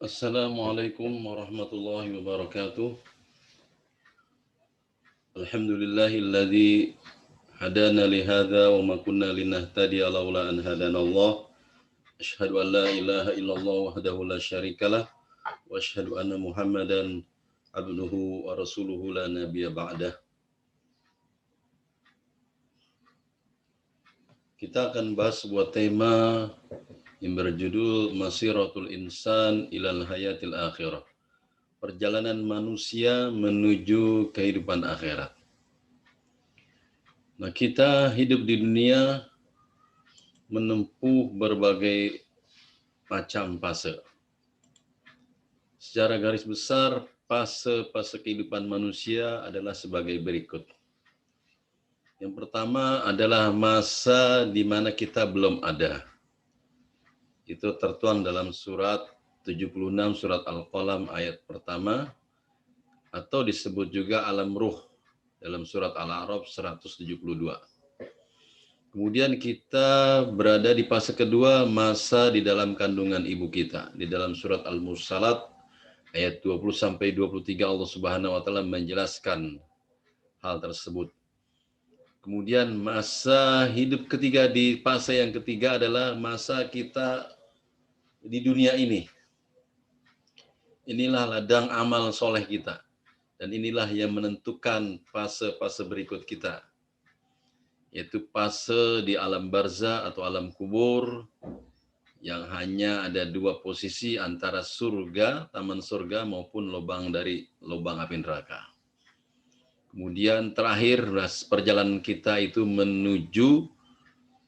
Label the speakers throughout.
Speaker 1: Assalamualaikum warahmatullahi wabarakatuh. Alhamdulillahilladzi hadana li hadza wa ma kunna linahtadiya laula an hadanallah. Asyhadu an la ilaha illallah wahdahu la syarikalah wa asyhadu anna Muhammadan abduhu wa rasuluhu la nabiyya ba'dah. Kita akan bahas sebuah tema yang berjudul Masiratul Insan ilal Hayatil Akhirah. Perjalanan manusia menuju kehidupan akhirat. Nah, kita hidup di dunia menempuh berbagai macam fase. Secara garis besar, fase-fase kehidupan manusia adalah sebagai berikut. Yang pertama adalah masa di mana kita belum ada. Itu tertuang dalam surat 76, surat Al-Qalam ayat pertama, atau disebut juga alam ruh dalam surat Al-A'raf 172. Kemudian kita berada di fase kedua, masa di dalam kandungan ibu kita. Di dalam surat Al-Mursalat ayat 20-23 Allah Subhanahu wa taala menjelaskan hal tersebut. Kemudian masa hidup ketiga, di fase yang ketiga adalah masa kita di dunia ini. Inilah ladang amal soleh kita. Dan inilah yang menentukan fase-fase berikut kita. Yaitu fase di alam barzah atau alam kubur, yang hanya ada dua posisi antara surga, taman surga, maupun lubang dari lubang api neraka. Kemudian terakhir, perjalanan kita itu menuju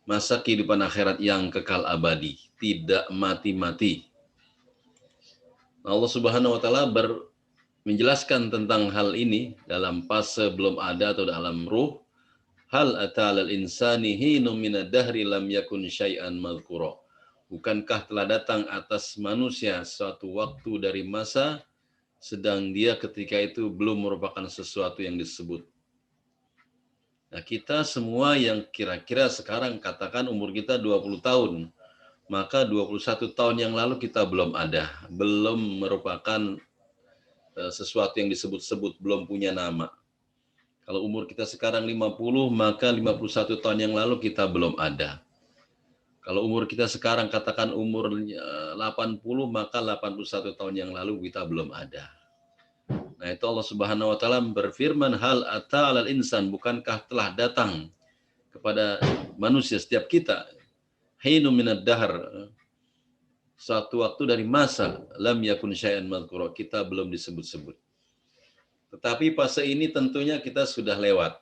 Speaker 1: masa kehidupan akhirat yang kekal abadi, tidak mati-mati. Allah Subhanahu wa taala menjelaskan tentang hal ini dalam fase belum ada atau dalam ruh. Hal atalal insani hinum minad dahri lam yakun syai'an madhkura. Bukankah telah datang atas manusia suatu waktu dari masa sedang dia ketika itu belum merupakan sesuatu yang disebut. Nah, kita semua yang kira-kira sekarang katakan umur kita 20 tahun, maka 21 tahun yang lalu kita belum ada, belum merupakan sesuatu yang disebut-sebut, belum punya nama. Kalau umur kita sekarang 50, maka 51 tahun yang lalu kita belum ada. Kalau umur kita sekarang katakan umur 80, maka 81 tahun yang lalu kita belum ada. Nah, itu Allah Subhanahu wa taala berfirman, hal ata alal insan, bukankah telah datang kepada manusia setiap kita hinu minad dahr, suatu waktu dari masa lam yakun syai'an madhkura, kita belum disebut-sebut. Tetapi fase ini tentunya kita sudah lewat.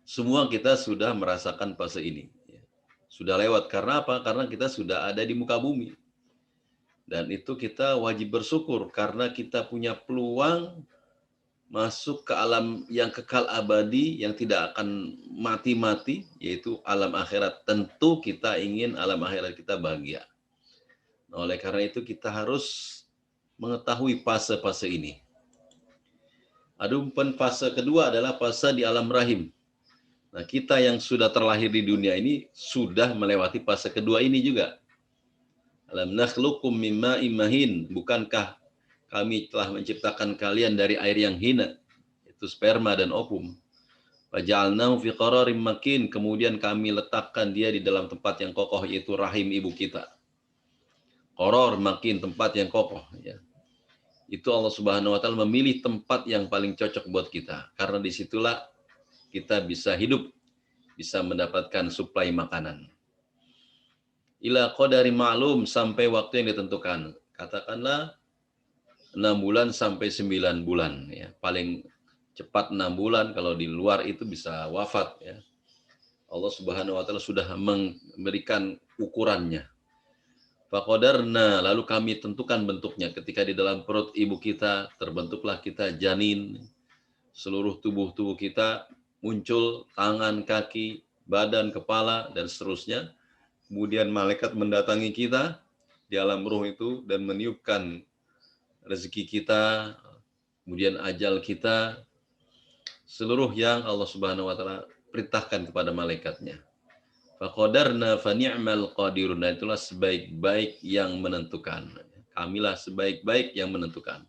Speaker 1: Semua kita sudah merasakan fase ini. Sudah lewat. Karena apa? Karena kita sudah ada di muka bumi. Dan itu kita wajib bersyukur karena kita punya peluang masuk ke alam yang kekal abadi, yang tidak akan mati-mati, yaitu alam akhirat. Tentu kita ingin alam akhirat kita bahagia. Nah, oleh karena itu kita harus mengetahui fase-fase ini. Adapun fase kedua adalah fase di alam rahim. Nah, kita yang sudah terlahir di dunia ini sudah melewati fase kedua ini juga. Alam nakhluqum min ma'in mahin, bukankah kami telah menciptakan kalian dari air yang hina, itu sperma dan ovum. Faja'alnahu fi qararim makin, kemudian kami letakkan dia di dalam tempat yang kokoh, yaitu rahim ibu kita. Qarar makin, tempat yang kokoh, ya. Itu Allah Subhanahu wa taala memilih tempat yang paling cocok buat kita, karena disitulah kita bisa hidup, bisa mendapatkan suplai makanan. Ila qadari ma'lum, sampai waktu yang ditentukan. Katakanlah 6 bulan sampai 9 bulan, ya. Paling cepat 6 bulan, kalau di luar itu bisa wafat, ya. Allah Subhanahu wa taala sudah memberikan ukurannya. Faqadarna, lalu kami tentukan bentuknya. Ketika di dalam perut ibu kita terbentuklah kita janin, seluruh tubuh kita muncul, tangan, kaki, badan, kepala, dan seterusnya. Kemudian malaikat mendatangi kita di alam ruh itu dan meniupkan rezeki kita, kemudian ajal kita, seluruh yang Allah Subhanahu wa taala perintahkan kepada malaikatnya. Faqadarna fa ni'mal qadirun. Nah, itulah sebaik-baik yang menentukan. Kamilah sebaik-baik yang menentukan.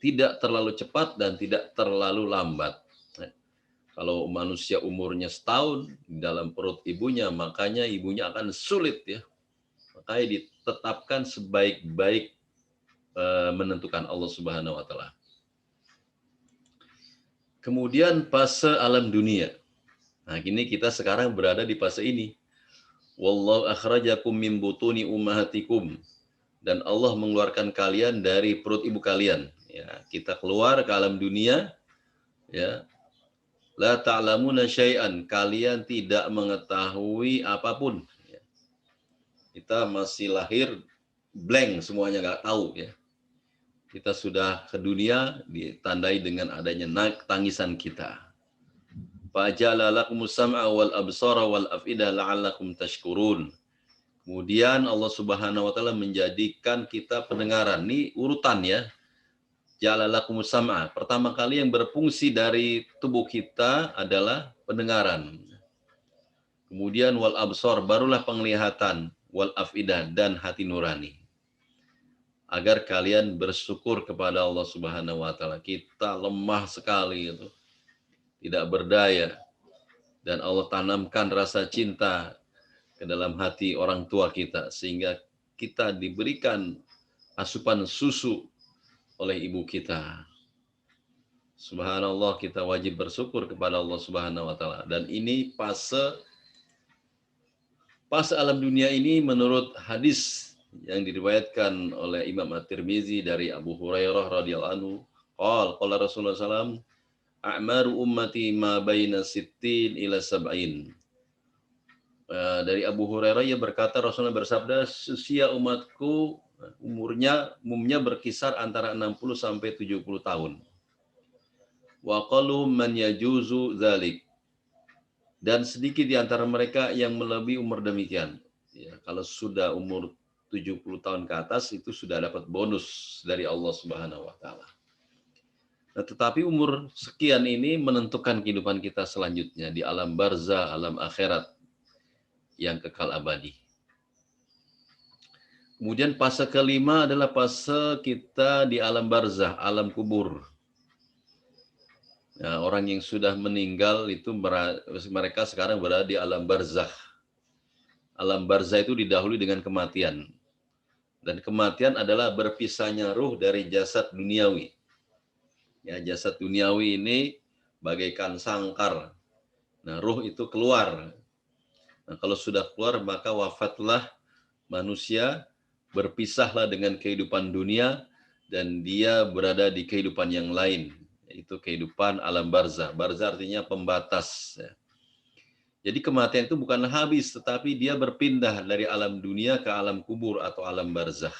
Speaker 1: Tidak terlalu cepat dan tidak terlalu lambat. Kalau manusia umurnya setahun di dalam perut ibunya, makanya ibunya akan sulit ya. Makanya ditetapkan sebaik-baik menentukan Allah Subhanahu wa taala. Kemudian fase alam dunia. Nah, kini kita sekarang berada di fase ini. Wallahu akhrajakum min butuni ummahatikum. Dan Allah mengeluarkan kalian dari perut ibu kalian. Ya, kita keluar ke alam dunia, ya. La ta'lamuna syai'an, kalian tidak mengetahui apapun. Kita masih lahir blank, semuanya nggak tahu ya. Kita sudah ke dunia ditandai dengan adanya tangisan kita. Faja'ala lakumus sam'a wal absara wal af'idah la'allakum tashkurun. Kemudian Allah Subhanahu wa taala menjadikan kita pendengaran. Ini urutan ya. Ja'alalakumus sam'a. Pertama kali yang berfungsi dari tubuh kita adalah pendengaran. Kemudian wal absor, barulah penglihatan, wal afidah, dan hati nurani. Agar kalian bersyukur kepada Allah Subhanahu wa taala. Kita lemah sekali itu. Tidak berdaya. Dan Allah tanamkan rasa cinta ke dalam hati orang tua kita sehingga kita diberikan asupan susu oleh ibu kita. Subhanallah, kita wajib bersyukur kepada Allah Subhanahu wa taala. Dan ini fase alam dunia ini menurut hadis yang diriwayatkan oleh Imam At-Tirmizi dari Abu Hurairah radhiyallahu anhu, qala Rasulullah SAW, a'maru ummati ma baina sittin ila sab'in. Dari Abu Hurairah ia berkata, Rasulullah bersabda, usia umatku umumnya berkisar antara 60 sampai 70 tahun. Wa qalu man yajuzu dzalik. Dan sedikit di antara mereka yang melebihi umur demikian. Ya, kalau sudah umur 70 tahun ke atas itu sudah dapat bonus dari Allah Subhanahu wa taala. Nah, tetapi umur sekian ini menentukan kehidupan kita selanjutnya di alam barzah, alam akhirat yang kekal abadi. Kemudian fase kelima adalah fase kita di alam barzah, alam kubur. Nah, orang yang sudah meninggal itu mereka sekarang berada di alam barzah. Alam barzah itu didahului dengan kematian. Dan kematian adalah berpisahnya ruh dari jasad duniawi. Ya, jasad duniawi ini bagaikan sangkar. Nah, ruh itu keluar. Nah, kalau sudah keluar maka wafatlah manusia, berpisahlah dengan kehidupan dunia dan dia berada di kehidupan yang lain. Itu kehidupan alam barzah. Barzah artinya pembatas. Jadi kematian itu bukanlah habis, tetapi dia berpindah dari alam dunia ke alam kubur atau alam barzah.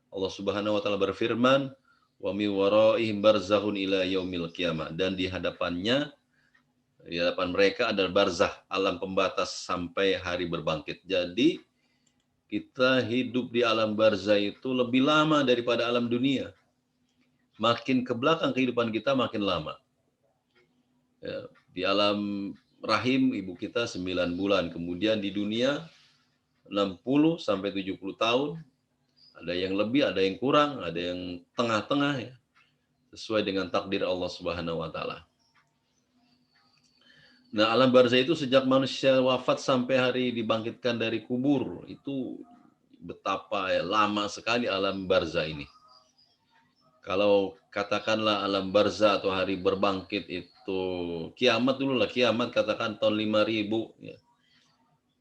Speaker 1: Allah Subhanahu wa taala berfirman, "Wa mi waraihim barzakhun ila yaumil qiyamah." Dan di hadapan mereka adalah barzah, alam pembatas sampai hari berbangkit. Jadi kita hidup di alam barzah itu lebih lama daripada alam dunia. Makin ke belakang kehidupan kita makin lama. Ya, di alam rahim ibu kita 9 bulan, kemudian di dunia 60 sampai 70 tahun. Ada yang lebih, ada yang kurang, ada yang tengah-tengah ya. Sesuai dengan takdir Allah Subhanahu wa taala. Nah, alam barzah itu sejak manusia wafat sampai hari dibangkitkan dari kubur, itu betapa ya, lama sekali alam barzah ini. Kalau katakanlah alam barzah atau hari berbangkit itu kiamat dulu lah, kiamat katakan tahun 5000 ya.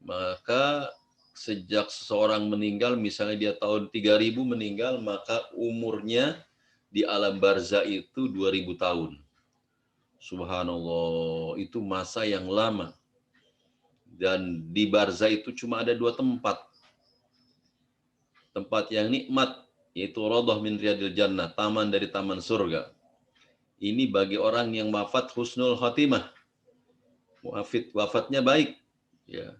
Speaker 1: Maka sejak seseorang meninggal, misalnya dia tahun 3000 meninggal, maka umurnya di alam barzah itu 2000 tahun. Subhanallah, itu masa yang lama. Dan di barzah itu cuma ada 2 tempat. Tempat yang nikmat, yaitu Raudhah min Riyadil Jannah, taman dari taman surga. Ini bagi orang yang wafat husnul khotimah. Wafatnya baik. Ya.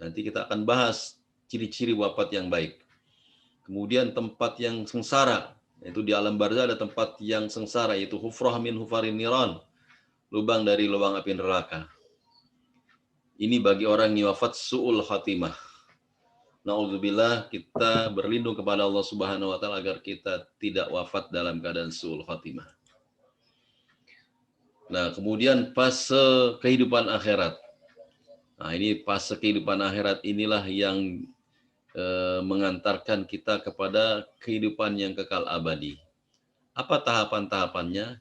Speaker 1: Nanti kita akan bahas ciri-ciri wafat yang baik. Kemudian tempat yang sengsara, yaitu di alam barzah ada tempat yang sengsara, yaitu hufrah min hufarin niran, lubang dari lubang api neraka. Ini bagi orang yang wafat su'ul khatimah. Na'udzubillah, kita berlindung kepada Allah Subhanahu wa taala agar kita tidak wafat dalam keadaan su'ul khatimah. Nah, kemudian fase kehidupan akhirat. Nah, ini fase kehidupan akhirat inilah yang mengantarkan kita kepada kehidupan yang kekal abadi. Apa tahapan-tahapannya?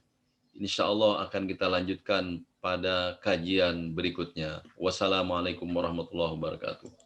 Speaker 1: Insya Allah akan kita lanjutkan pada kajian berikutnya. Wassalamualaikum warahmatullahi wabarakatuh.